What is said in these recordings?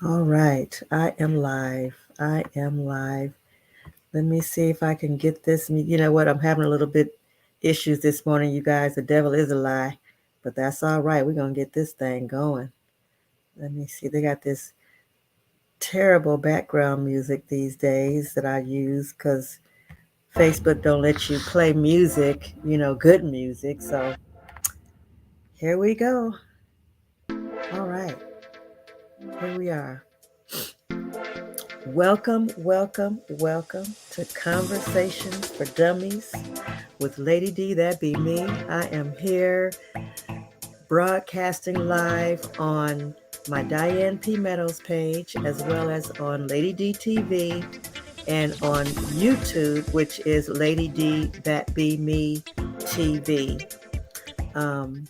All right, I am live. I am live. Let me see if I can get this. You know what? I'm having a little bit issues this morning, you guys. The devil is a lie, but that's all right. We're gonna get this thing going. Let me see. They got this terrible background music these days that I use because Facebook don't let you play music, good music. So here we go. All right, here we are. Welcome, welcome, welcome to Conversations for Dummies with Lady D, that be me. I am here broadcasting live on my Diane P. Meadows page, as well as on Lady D TV and on YouTube, which is Lady D, that be me TV. Um,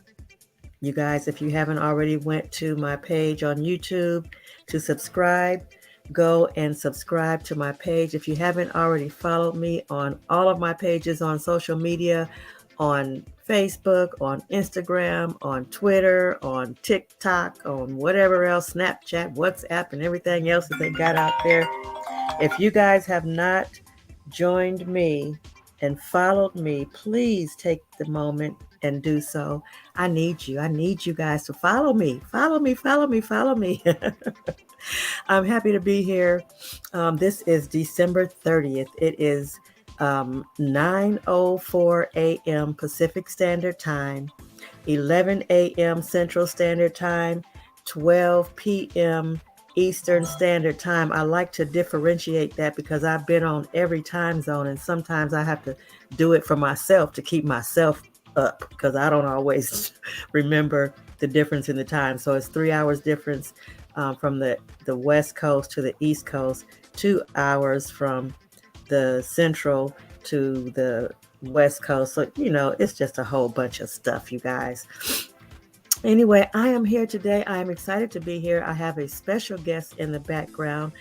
you guys, if you haven't already went to my page on YouTube to subscribe, go and subscribe to my page. If you haven't already followed me on all of my pages on social media, on Facebook, on Instagram, on Twitter, on TikTok, on whatever else, Snapchat, WhatsApp, and everything else that they got out there. If you guys have not joined me and followed me, please take the moment and do so. I need you. I need you guys to follow me. Follow me, follow me, follow me. I'm happy to be here. This is December 30th. It is 9:04 a.m. Pacific Standard Time, 11 a.m. Central Standard Time, 12 p.m. Eastern Standard Time. I like to differentiate that because I've been on every time zone, and sometimes I have to do it for myself to keep myself up because I don't always remember the difference in the time. So it's 3 hours difference from the West Coast to the East Coast, 2 hours from the Central to the West Coast. So, it's just a whole bunch of stuff, you guys. Anyway, I am here today. I am excited to be here. I have a special guest in the background.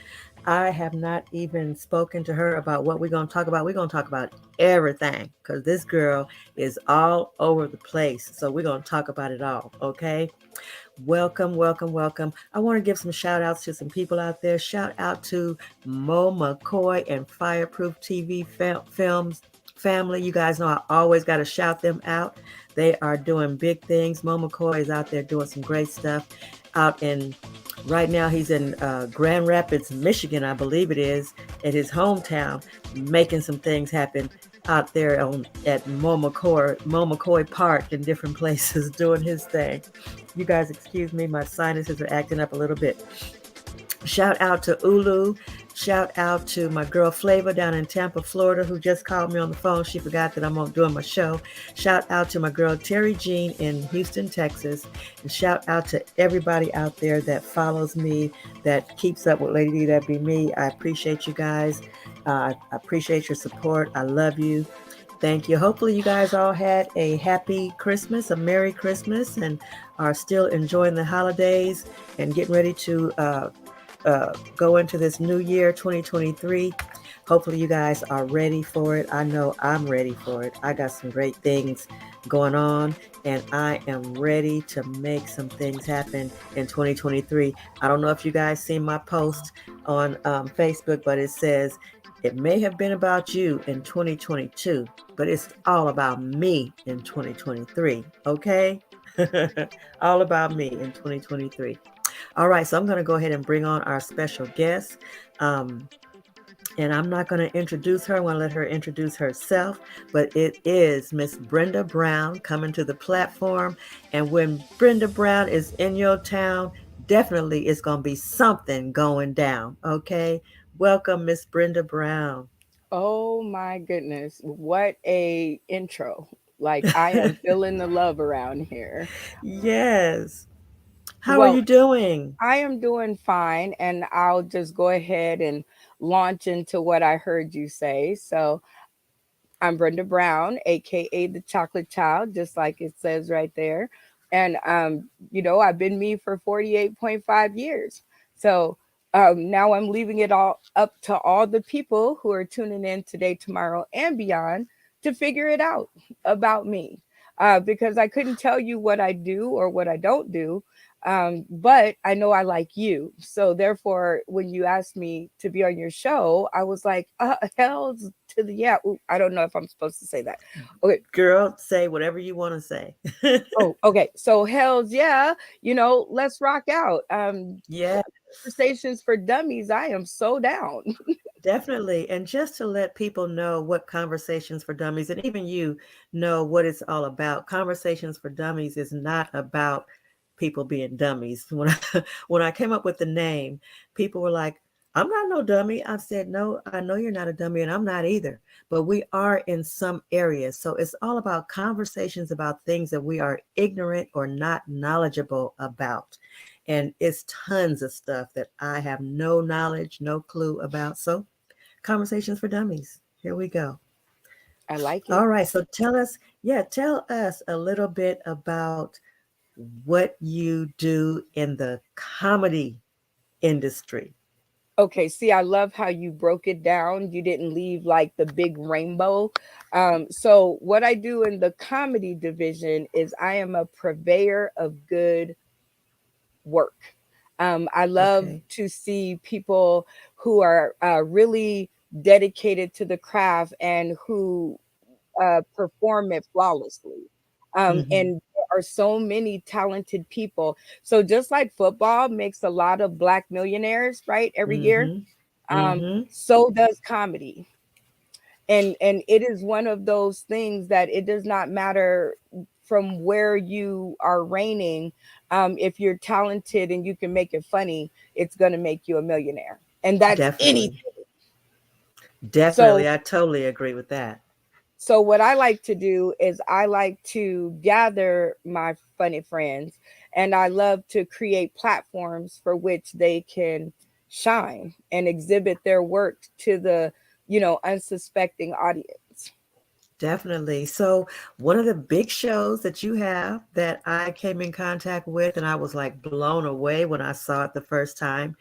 I have not even spoken to her about what we're going to talk about. We're going to talk about everything because this girl is all over the place. So we're going to talk about it all, okay? Welcome, welcome, welcome. I want to give some shout outs to some people out there. Shout out to Mo McCoy and Fireproof TV Films family. You guys know I always got to shout them out. They are doing big things. Mo McCoy is out there doing some great stuff out in right now. He's in Grand Rapids, Michigan, I believe it is, at his hometown, making some things happen out there at Mo McCoy Park and different places doing his thing. You guys excuse me, my sinuses are acting up a little bit. Shout out to Ulu. Shout out to my girl Flavor down in Tampa, Florida, who just called me on the phone. She forgot that I'm doing my show. Shout out to my girl Terry Jean in Houston, Texas. And shout out to everybody out there that follows me, that keeps up with Lady D, that be me. I appreciate you guys. I appreciate your support. I love you. Thank you. Hopefully, you guys all had a happy Christmas, a Merry Christmas, and are still enjoying the holidays and getting ready to go into this new year, 2023. Hopefully, you guys are ready for it. I know I'm ready for it. I got some great things going on, and I am ready to make some things happen in 2023. I don't know if you guys seen my post on Facebook, but it says, it may have been about you in 2022, but it's all about me in 2023. Okay? All about me in 2023. All right, so I'm going to go ahead and bring on our special guest. And I'm not going to introduce her. I want to let her introduce herself. But it is Miss Brenda Brown coming to the platform. And when Brenda Brown is in your town, definitely it's going to be something going down. Okay? Welcome, Miss Brenda Brown. Oh my goodness, what a intro. Like I am feeling the love around here. Yes. How are Well, you doing? I am doing fine and I'll just go ahead and launch into what I heard you say. So, I'm Brenda Brown, aka the Chocolate Child, just like it says right there. And I've been me for 48.5 years. So now I'm leaving it all up to all the people who are tuning in today, tomorrow, and beyond to figure it out about me. because I couldn't tell you what I do or what I don't do. But I know I like you. So therefore, when you asked me to be on your show, I was like, hell's to the yeah. Ooh, I don't know if I'm supposed to say that. Okay. Girl, say whatever you want to say. Oh, okay. So hell's yeah. Let's rock out. Yeah, Conversations for Dummies. I am so down. definitely. And just to let people know what Conversations for Dummies, and even you know what it's all about. Conversations for Dummies is not about people being dummies. When I came up with the name, people were like, I'm not no dummy. I said, no, I know you're not a dummy, and I'm not either. But we are in some areas. So it's all about conversations about things that we are ignorant or not knowledgeable about. And it's tons of stuff that I have no knowledge, no clue about. So Conversations for Dummies. Here we go. I like it. All right. So tell us a little bit about what you do in the comedy industry. Okay, see, I love how you broke it down. You didn't leave like the big rainbow. So, what I do in the comedy division is I am a purveyor of good work. I love Okay. to see people who are really dedicated to the craft and who perform it flawlessly. Mm-hmm. And there are so many talented people. So just like football makes a lot of black millionaires, right, every year, Mm-hmm. um, Mm-hmm. so does comedy. And it is one of those things that it does not matter from where you are reigning. If you're talented and you can make it funny, it's going to make you a millionaire. And that's anything. Definitely. Definitely. So I totally agree with that. So what I like to do is I like to gather my funny friends and I love to create platforms for which they can shine and exhibit their work to the, unsuspecting audience. Definitely. So, one of the big shows that you have that I came in contact with and I was like blown away when I saw it the first time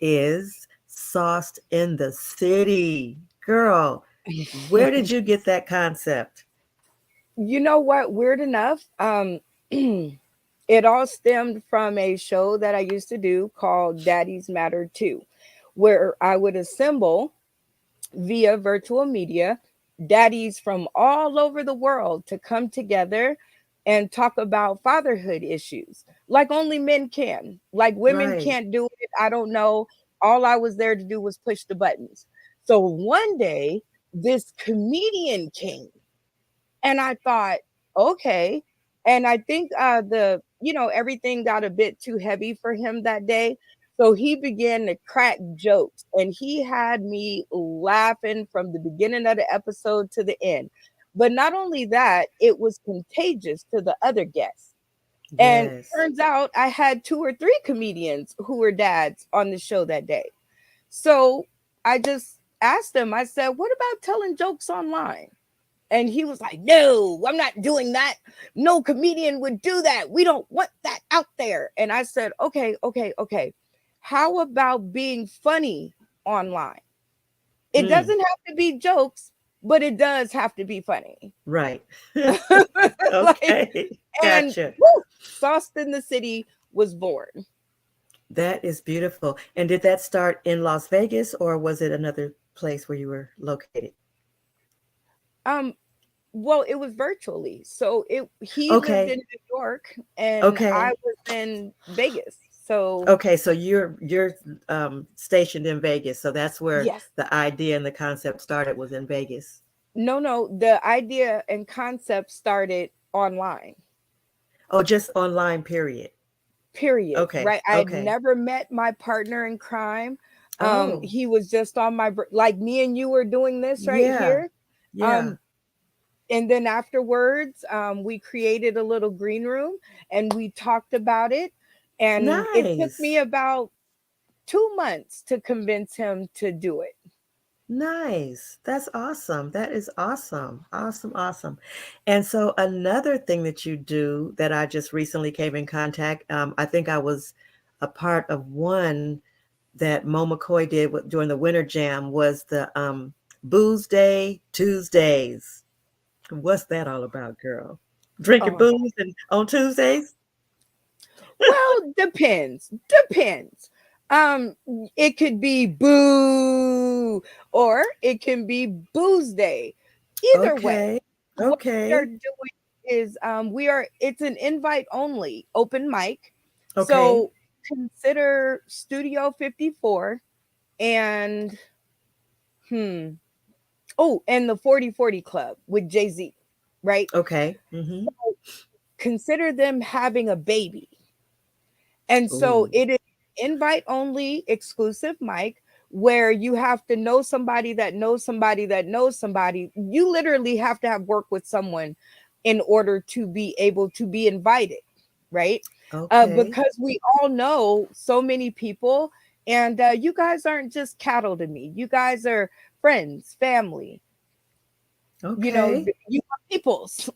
is Sauced in the City. Girl, where did you get that concept? You know what? Weird enough, it all stemmed from a show that I used to do called Daddies Matter Too, where I would assemble via virtual media daddies from all over the world to come together and talk about fatherhood issues like only men can. Like women Right. can't do it. I don't know. All I was there to do was push the buttons. So one day, this comedian came and I thought, okay. And I think everything got a bit too heavy for him that day. So he began to crack jokes and he had me laughing from the beginning of the episode to the end. But not only that, it was contagious to the other guests. And Yes. turns out I had two or three comedians who were dads on the show that day. So I just asked them, I said, what about telling jokes online? And he was like, no, I'm not doing that. No comedian would do that. We don't want that out there. And I said, okay, okay, okay. How about being funny online? It Mm, doesn't have to be jokes, but it does have to be funny. right. Like, Okay. and Gotcha. woo, Sauced in the City was born. That is beautiful. And did that start in Las Vegas or was it another place where you were located? Um, well, it was virtually. So he lived Okay. in New York and I Okay. was in Vegas. So Okay, so you're stationed in Vegas, so that's where yes. the idea and the concept started was in Vegas. No, no, the idea and concept started online. Oh, just online, period. Period. Okay, Right? I had okay. never met my partner in crime. Oh, He was just on like me and you were doing this right yeah, here. yeah. Um, and then afterwards, we created a little green room and we talked about it. And it took me Nice, about 2 months to convince him to do it. nice. That's awesome. That is awesome. Awesome, awesome. And so another thing that you do that I just recently came in contact, I think I was a part of one that Mo McCoy did during the Winter Jam was the Booze Day Tuesdays. What's that all about, girl? Drinking Oh, booze and on Tuesdays? well, depends. Depends. Um, it could be boo or it can be booze day. Either way, Okay. what we are Okay. doing is we are it's an invite only open mic. Okay. So consider Studio 54 and hmm oh, and the 4040 Club with Jay-Z, right? Okay. Mm-hmm. Consider them having a baby. And so Ooh. it is invite only exclusive mic where you have to know somebody that knows somebody that knows somebody. You literally have to have worked with someone in order to be able to be invited, right? Okay. Because we all know so many people, and you guys aren't just cattle to me. You guys are friends, family, Okay. you are peoples.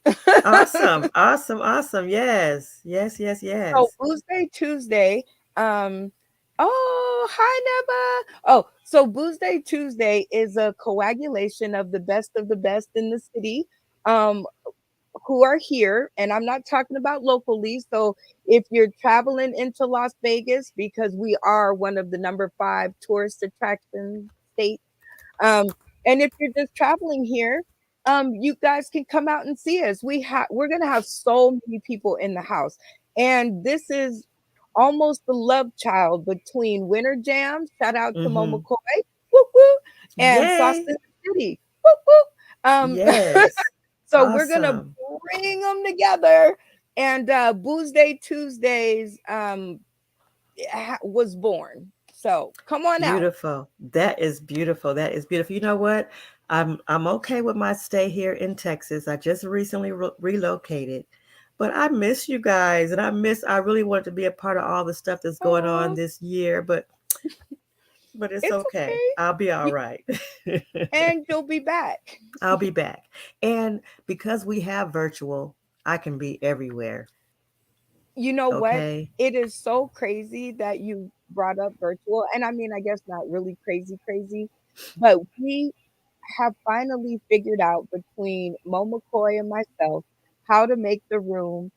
Awesome. Awesome. Awesome. Yes. Yes. Yes. So Yes. Booze Day Tuesday. Um, oh, hi Neba. Oh, so Booze Day Tuesday is a coagulation of the best in the city. Um, who are here, and I'm not talking about locally. So if you're traveling into Las Vegas, because we are one of the number 5 tourist attraction states, um, and if you're just traveling here, you guys can come out and see us. We're gonna have so many people in the house, and this is almost the love child between Winter Jam. Shout out to Mo Mm-hmm. McCoy, whoop whoop, and Sauce Yay. in the City, whoop whoop. Yes. So we're gonna Awesome. bring them together, and Booze Day Tuesdays was born. So come on out. Beautiful. That is beautiful. That is beautiful. You know what? I'm okay with my stay here in Texas. I just recently relocated, but I miss you guys, and I really wanted to be a part of all the stuff that's going on Oh, this year, but it's it's okay. okay. I'll be all You, right. and you'll be back. I'll be back. And because we have virtual, I can be everywhere. You know what? Okay? It is so crazy that you brought up virtual. And I mean, I guess not really crazy, crazy, but we have finally figured out between Mo McCoy and myself how to make the room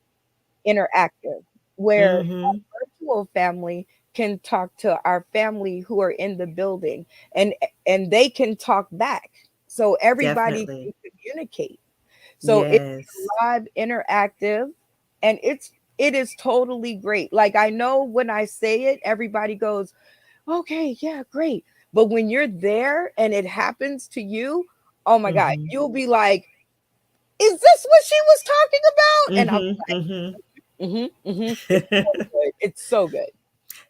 interactive, where Mhm. our virtual family can talk to our family who are in the building, and they can talk back. So everybody Definitely. can communicate. So it's Yes. live interactive, and it is totally great. Like I know when I say it, everybody goes, "Okay, yeah, great." But when you're there and it happens to you, oh my God, Mhm. you'll be like, "Is this what she was talking about?" And I'll Mhm. be Mhm. like, It's so good. It's so good.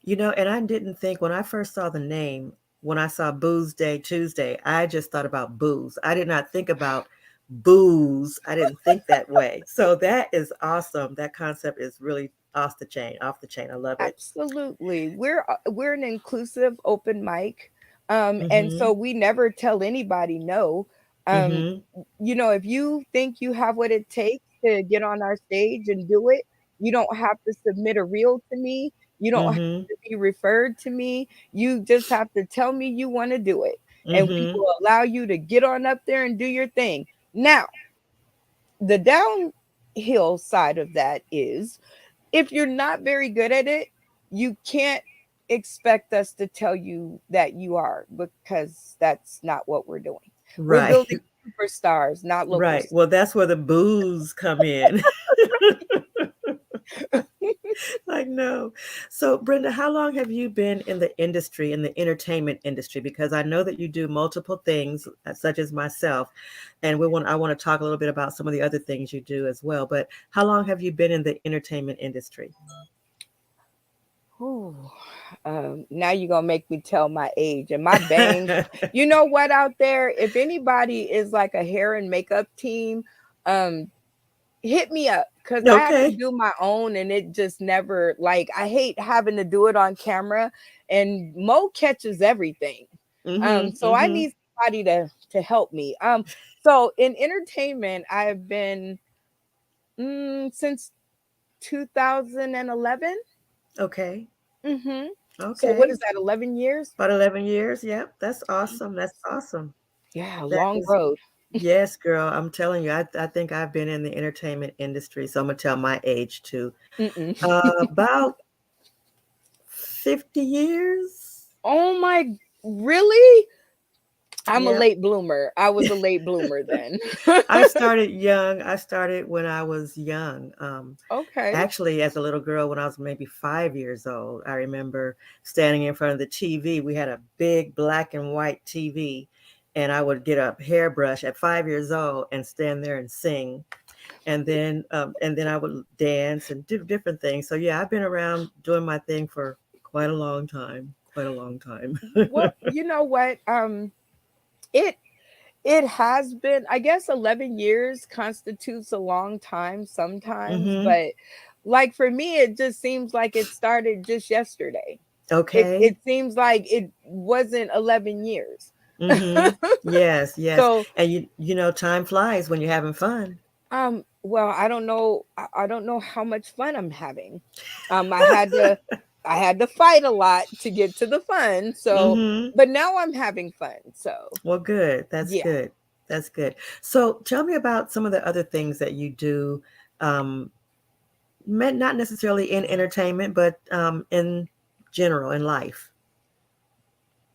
You know, and I didn't think when I first saw the name, when I saw Booze Day Tuesday, I just thought about booze. I did not think about booze. I didn't think that way. So that is awesome. That concept is really off the chain, off the chain. I love it. Absolutely. We're an inclusive open mic. And Mhm. so we never tell anybody no. Um, Mhm. if you think you have what it takes to get on our stage and do it, you don't have to submit a reel to me. You don't have Mhm. to be referred to me. You just have to tell me you want to do it. And we Mhm. will allow you to get on up there and do your thing. Now, the downhill side of that is if you're not very good at it, you can't expect us to tell you that you are, because that's not what we're doing. We're Right. building superstars, not local Right. Well, that's where the booze come in. stars. I know. So, Brenda, how long have you been in the industry, in the entertainment industry? Because I know that you do multiple things, such as myself, and I want to talk a little bit about some of the other things you do as well. But how long have you been in the entertainment industry? Ooh, now you're gonna make me tell my age and my bangs. You know what out there? If anybody is like a hair and makeup team, um, hit me up because I have to Okay. do my own, and it just never like I hate having to do it on camera, and Mo catches everything. Mm-hmm. So I Mm-hmm. need somebody to help me. So in entertainment, I've been since 2011. Okay. Mm-hmm. So what is Okay. that? 11 years? About 11 years. Yep. That's awesome. That's awesome. Yeah, That long is road. Yes, girl. I'm telling you, I think I've been in the entertainment industry, so I'm gonna tell my age too. Mm-mm. About 50 years. Oh my, really? I'm a Yep. late bloomer. I was a late bloomer then. I started young. I started when I was young. Okay. Actually, as a little girl, when I was maybe 5 years old, I remember standing in front of the TV. We had a big black and white TV, and I would get a hairbrush at 5 years old and stand there and sing. And then I would dance and do different things. So yeah, I've been around doing my thing for quite a long time. Quite a long time. Well, you know what? It it has been, I guess 11 years constitutes a long time sometimes, Mm-hmm. but like for me it just seems like it started just yesterday. It Okay. seems like it wasn't 11 years. Mm-hmm. Yes, yes. So, And you know, time flies when you're having fun. well, I don't know. I don't know how much fun I'm having. I had to, I had to fight a lot to get to the fun. So, Mm-hmm. but now I'm having fun. So, Well, good. That's yeah. good. That's good. So tell me about some of the other things that you do, um, not necessarily in entertainment, but in general in life.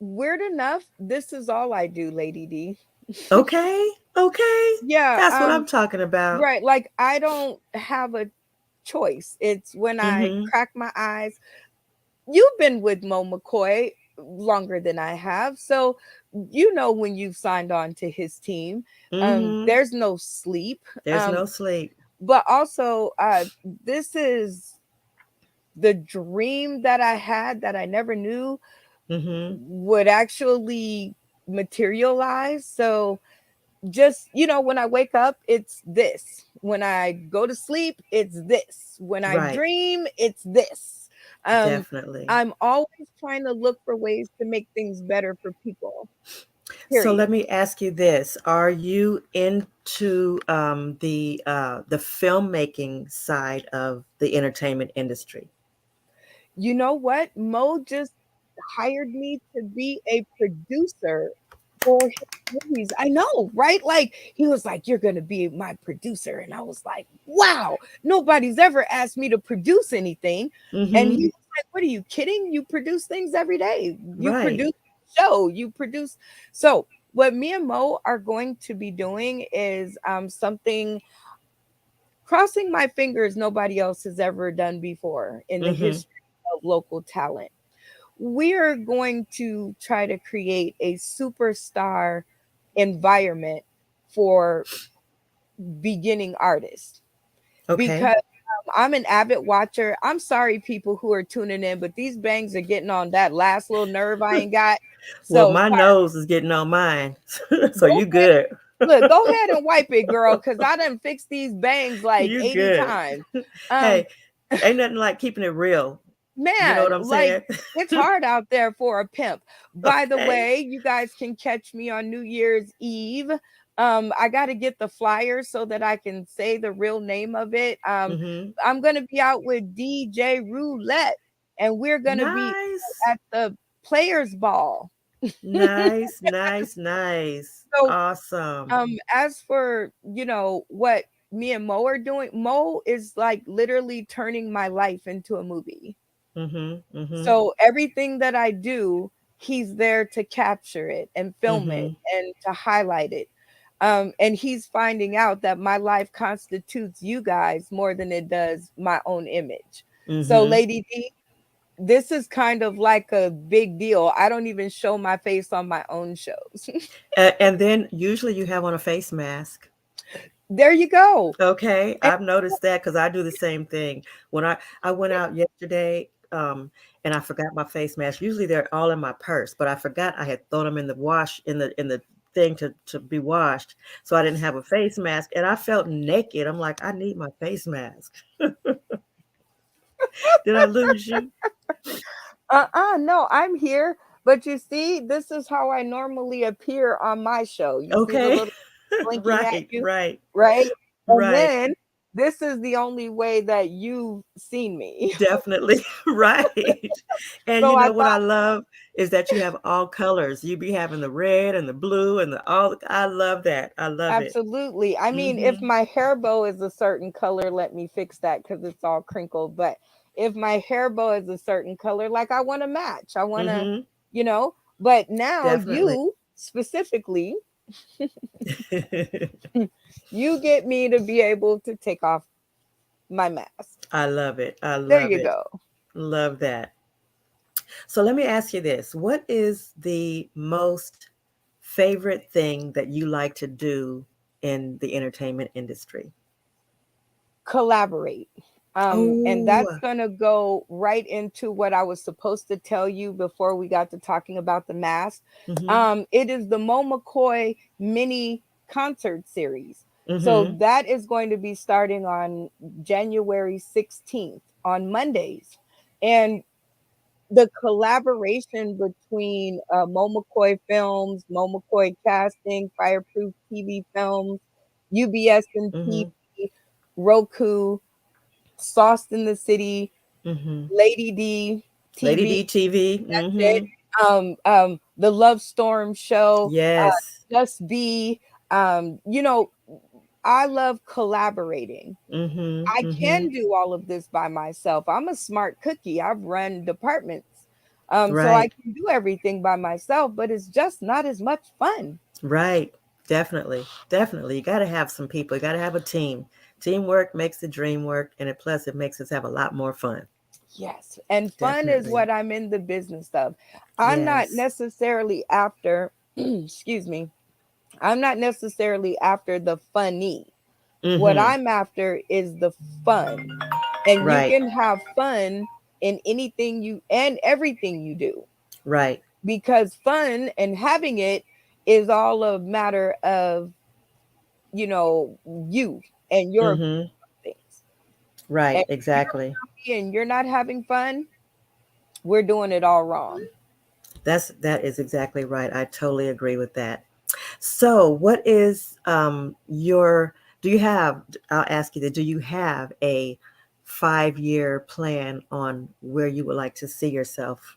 Weird enough, this is all I do, Lady D. Okay. Okay. Yeah. That's what I'm talking about. Right. Like I don't have a choice. It's when I Mm-hmm. crack my eyes. You've been with Mo McCoy longer than I have. So you know when you've signed on to his team, Mm-hmm. there's no sleep. There's Um, no sleep. but also this is the dream that I had that I never knew Mm-hmm. would actually materialize. So just, when I wake up, it's this. When I go to sleep, it's this. When I Right. dream, it's this. um Definitely. I'm always trying to look for ways to make things better for people, So let period. me ask you this: Are you into the filmmaking side of the entertainment industry? You know what? Mo just hired me to be a producer for his movies. I know, right? Like he was like, "You're gonna be my producer," and I was like, "Wow, nobody's ever asked me to produce anything." And he Mm-hmm. was like, "What are you kidding? You produce things every day. You Right. produce a show. You produce." So what me and Mo are going to be doing is something, crossing my fingers, nobody else has ever done before in the Mm-hmm. history of local talent. We're going to try to create a superstar environment for beginning artists, Okay. because I'm an avid watcher. I'm sorry, people who are tuning in, but these bangs are getting on that last little nerve I ain't got. Well, So my sorry. nose is getting on mine, so Go you good. Look, go ahead and wipe it, girl, because I done fixed these bangs like You 80 good. times. Um, Hey, ain't nothing like keeping it real. You know what Man, I'm like saying? it's hard out there for a pimp. By the Okay. way, you guys can catch me on New Year's Eve. I got to get the flyer so that I can say the real name of it. Mm-hmm. I'm going to be out with DJ Roulette, and we're going to be Nice. at the Players Ball. Nice. Nice. Nice. So, Awesome. as for, what me and Mo are doing, Mo is like literally turning my life into a movie. Mm-hmm. Mm-hmm. So everything that I do, he's there to capture it and film it Mm-hmm. and to highlight it. And he's finding out that my life constitutes you guys more than it does my own image. So, Mm-hmm. Lady D, this is kind of like a big deal. I don't even show my face on my own shows. And then usually you have on a face mask. There you go. Okay, And I've noticed that because I do the same thing. When I went out yesterday, and I forgot my face mask. Usually they're all in my purse, but I forgot I had thrown them in the wash in the thing to be washed, so I didn't have a face mask, and I felt naked. I'm like, I need my face mask. Did I lose you? no, I'm here. But you see, this is how I normally appear on my show. You see the Okay, little blinking at right, you, right, right? And right. then this is the only way that you've seen me. Definitely right. And So you I know what I thought, love? is that you have all colors. You be having the red and the blue and the all. I love that. I love it. Absolutely. I mean, if Mhm. my hair bow is a certain color, let me fix that because it's all crinkled. But if my hair bow is a certain color, like I want to match, I want to, Mhm. you know. But now Definitely. you specifically, you get me to be able to take off my mask. I love it. I There love you it. go. Love that. So let me ask you this. What is the most favorite thing that you like to do in the entertainment industry? Collaborate. And that's Oh. going to go right into what I was supposed to tell you before we got to talking about the mask. Mhm. It is the Mo McCoy mini concert series. So Mhm. that is going to be starting on January 16th on Mondays. And the collaboration between Mo McCoy Films, Mo McCoy Casting, Fireproof TV Films, UBS and Mhm. TV, Roku, Sauced in the City, Mhm. Lady D Lady TV. D TV. That's it. Mhm. The Love Storm show, Yes. Just Be. I love collaborating. Mhm. I can Mhm. do all of this by myself. I'm a smart cookie. I've run departments. So I Right. can do everything by myself, but it's just not as much fun. Right. Definitely. Definitely. You got to have some people. You got to have a team. Teamwork makes the dream work, and it plus it makes us have a lot more fun. Yes. And fun is Definitely. what I'm in the business of. I'm not Yes. necessarily after, excuse me, I'm not necessarily after the funny. What Mhm. I'm after is the fun. And you Right. can have fun in anything you and everything you do, Right. because fun and having it is all a matter of, you and your Mhm. things. And Right. if Exactly. you're happy and you're not having fun, we're doing it all wrong. That is exactly right. I totally agree with that. So, what is your? Do you have? I'll ask you that. Do you have a 5-year plan on where you would like to see yourself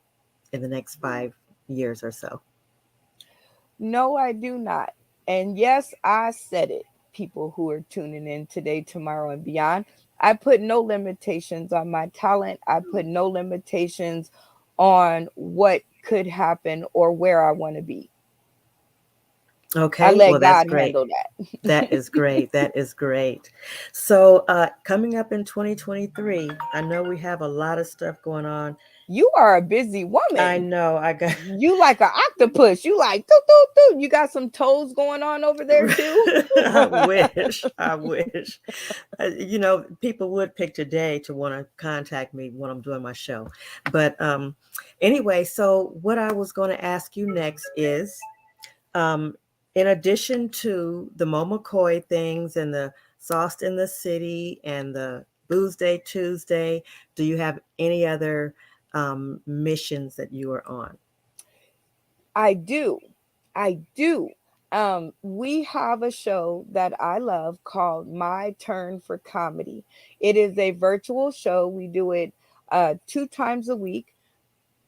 in the next 5 years or so? No, I do not. And yes, I said it. People who are tuning in today, tomorrow, and beyond. I put no limitations on my talent. I put no limitations on what could happen or where I want to be. I Okay, well, let that's God great. handle that. That is great. That is great. So, coming up in 2023, I know we have a lot of stuff going on. You are a busy I woman. know I got You like an octopus. You like doo, doo, doo. You got some toes going on over there too. I wish. I wish. People would pick today to want to contact me when I'm doing my show. But anyway, so what I was going to ask you next is, um, in addition to the Mo McCoy things and the Sauced in the City and the Booze Day Tuesday, do you have any other missions that you are on? I do. I do. We have a show that I love called My Turn for Comedy. It is a virtual show. We do it 2 times a week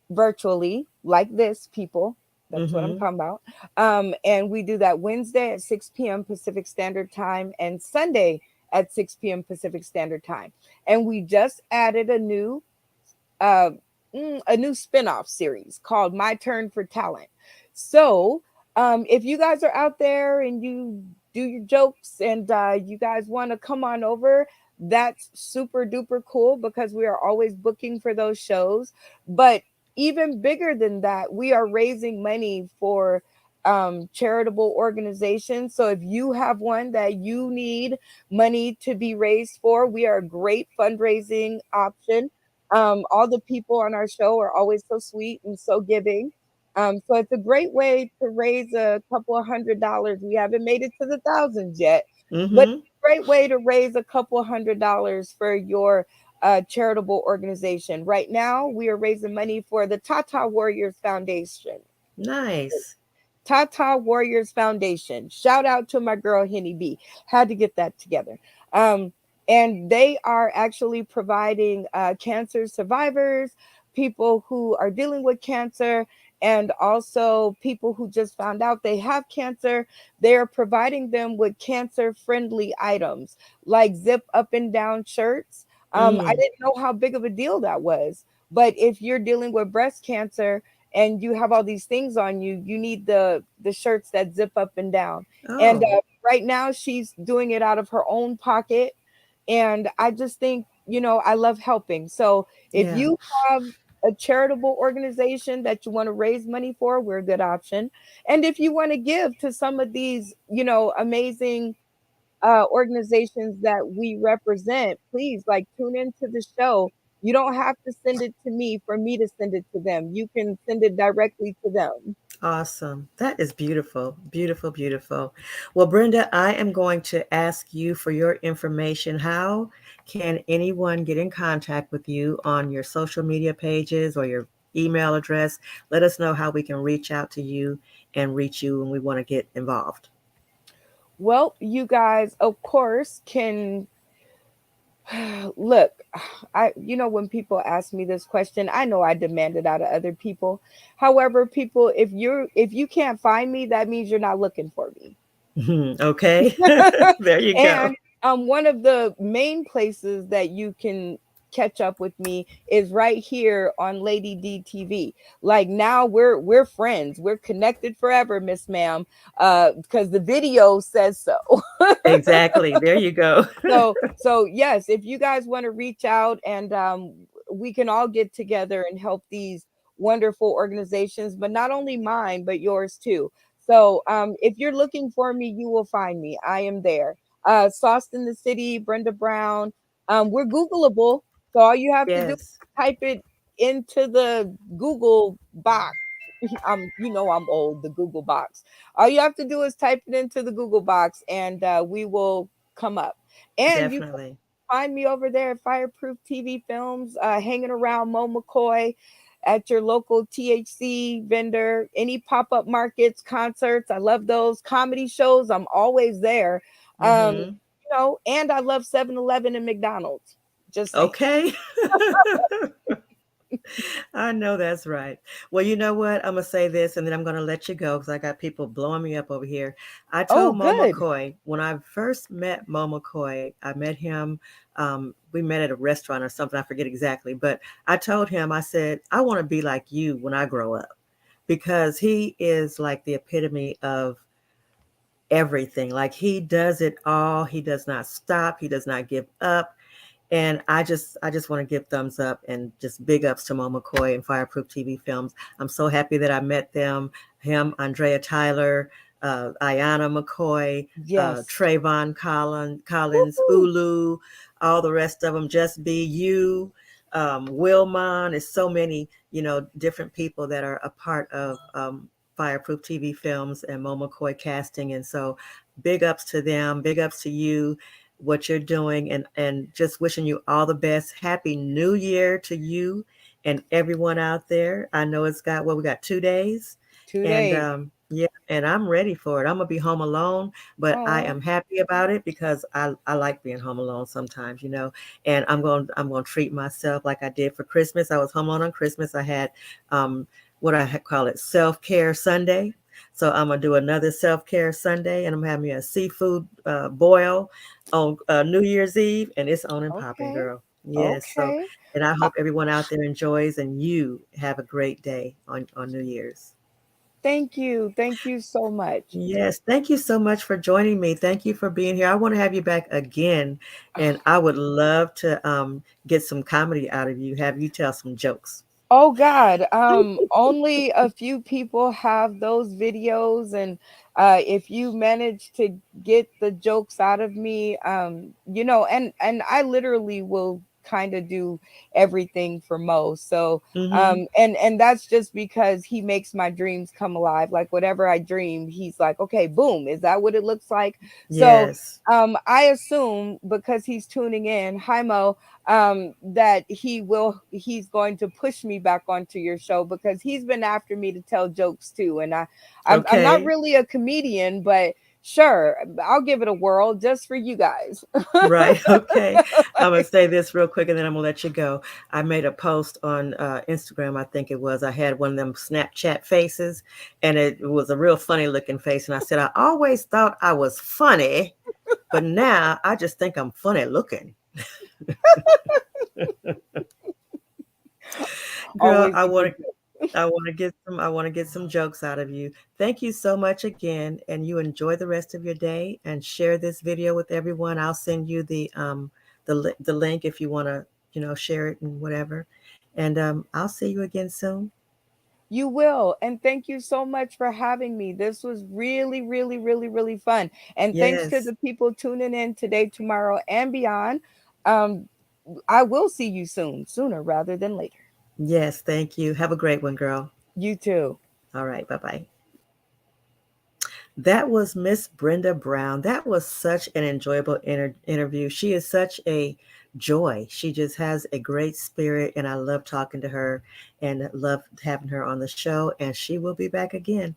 virtually, like this, people. That's what I'm Mm-hmm. talking about. And we do that Wednesday at 6 p.m. Pacific Standard Time and Sunday at 6 p.m. Pacific Standard Time. And we just added uh, a new spin-off series called My Turn for Talent. So, if you guys are out there and you do your jokes and you guys want to come on over, that's super duper cool because we are always booking for those shows. But even bigger than that, we are raising money for charitable organizations. So if you have one that you need money to be raised for, we are a great fundraising option. All the people on our show are always so sweet and so giving. So it's a great way to raise a couple of $100. We haven't made it to the thousands yet, but Mm-hmm. it's a great way to raise a couple of $100 for your charitable organization. Right now, we are raising money for the Tata Warriors Foundation. Nice. Tata Warriors Foundation. Shout out to my girl Henny B. Had to get that together. Um, and they are actually providing cancer survivors, people who are dealing with cancer, and also people who just found out they have cancer. They're providing them with cancer friendly items like zip up and down shirts. I Mm. didn't know how big of a deal that was, but if you're dealing with breast cancer and you have all these things on you, you need the shirts that zip up and down. And Oh, right now she's doing it out of her own pocket, and I just think, I love helping. So if yeah. you have a charitable organization that you want to raise money for, we're a good option. And if you want to give to some of these, amazing organizations that we represent, please, like, tune into the show. You don't have to send it to me for me to send it to them. You can send it directly to them. Awesome. That is beautiful. Beautiful, beautiful. Well, Brenda, I am going to ask you for your information. How can anyone get in contact with you on your social media pages or your email address? Let us know how we can reach out to you and reach you when we want to get involved. Well, you guys, of course, can look. When people ask me this question, I know I demand it out of other people. However, people, if you can't find me, that means you're not looking for me. Okay. There you go. And one of the main places that you can catch up with me is right here on Lady D TV. Like, now we're friends. We're connected forever, Miss Ma'am, because the video says so. Exactly. There you go. So yes, if you guys want to reach out, and we can all get together and help these wonderful organizations, but not only mine, but yours too. So if you're looking for me, you will find me. I am there. Sauced in the City, Brenda Brown. We're Googleable, so all you have to do is Yes, type it into the Google box. I'm old. The Google box. All you have to do is type it into the Google box, and we will come up. And you can definitely. find me over there at Fireproof TV Films, hanging around Mo McCoy at your local THC vendor, any pop up markets, concerts. I love those comedy shows. I'm always there. Hmm. And I love 7-Eleven and McDonald's. Just saying. Okay. I know that's right. Well, you know what? I'm gonna say this, and then I'm gonna let you go because I got people blowing me up over here. I Oh, told Mo good. McCoy when I first met Mo McCoy, I met him. We met at a restaurant or something. I forget exactly, but I told him, I said, I want to be like you when I grow up, because he is like the epitome of everything. Like, he does it all. He does not stop. He does not give up. And I just want to give thumbs up and just big ups to Mo McCoy and Fireproof TV Films. I'm so happy that I met them. Him, Andrea Tyler, Ayana McCoy, Yes. Trayvon Collins, Woohoo. Ulu, all the rest of them. Just Be You, Wilmon. There's so many, different people that are a part of Fireproof TV Films and Mo McCoy casting. And so, big ups to them. Big ups to you, what you're doing, and just wishing you all the best. Happy New Year to you and everyone out there. I know it's got, we got 2 days, 2 days. and yeah, and I'm ready for it. I'm gonna be home alone, but I Oh, am happy about it because I like being home alone sometimes, and I'm gonna treat myself like I did for Christmas. I was home alone on Christmas. I had what I call it, self-care Sunday. So I'm gonna do another self-care Sunday, and I'm having me a seafood boil on New Year's Eve, and it's on and popping, okay. girl. Yes. So, Okay. and I Uh, hope everyone out there enjoys, and you have a great day on New Year's. Thank you. Thank you so much. Yes. Thank you so much for joining me. Thank you for being here. I want to have you back again, and I would love to get some comedy out of you. Have you tell some jokes. Oh God, only a few people have those videos, and if you manage to get the jokes out of me, and I literally will kind of do everything for Mo. So, Mm-hmm. and that's just because he makes my dreams come alive. Like, whatever I dream, he's like, okay, boom, is that what it looks like? So, Yes. I assume because he's tuning in, hi Mo, that he's going to push me back onto your show because he's been after me to tell jokes too. And I'm not Okay. really a comedian, but Sure, I'll give it a whirl just for you guys. Right. Okay. I'm gonna say this real quick and then I'm gonna let you go. I made a post on Instagram, I think it was. I had one of them Snapchat faces, and it was a real funny looking face. And I said, I always thought I was funny, but now I just think I'm funny looking. Girl, Always a good I want to get some jokes out of you. Thank you so much again, and you enjoy the rest of your day and share this video with everyone. I'll send you the link if you want to, share it and whatever. And I'll see you again soon. You will. And thank you so much for having me. This was really, really, really, really fun. And thanks to Yes. the people tuning in today, tomorrow, and beyond. Um, I will see you soon, sooner rather than later. Yes, thank you. Have a great one, girl. You too. All right, bye-bye. That was Miss Brenda Brown. That was such an enjoyable interview. She is such a joy. She just has a great spirit, and I love talking to her and love having her on the show. And she will be back again.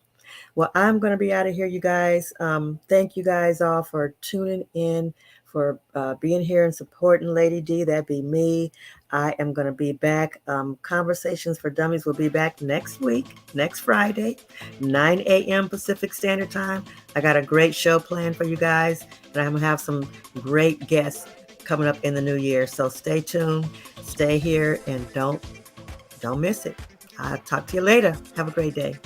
Well, I'm going to be out of here, you guys. Thank you guys all for tuning in, for being here and supporting Lady D. That'd be me. I am going to be back. Conversations for Dummies will be back next week, next Friday, 9 a.m. Pacific Standard Time. I got a great show planned for you guys, and I'm going to have some great guests coming up in the new year. So stay tuned, stay here, and don't miss it. I'll talk to you later. Have a great day.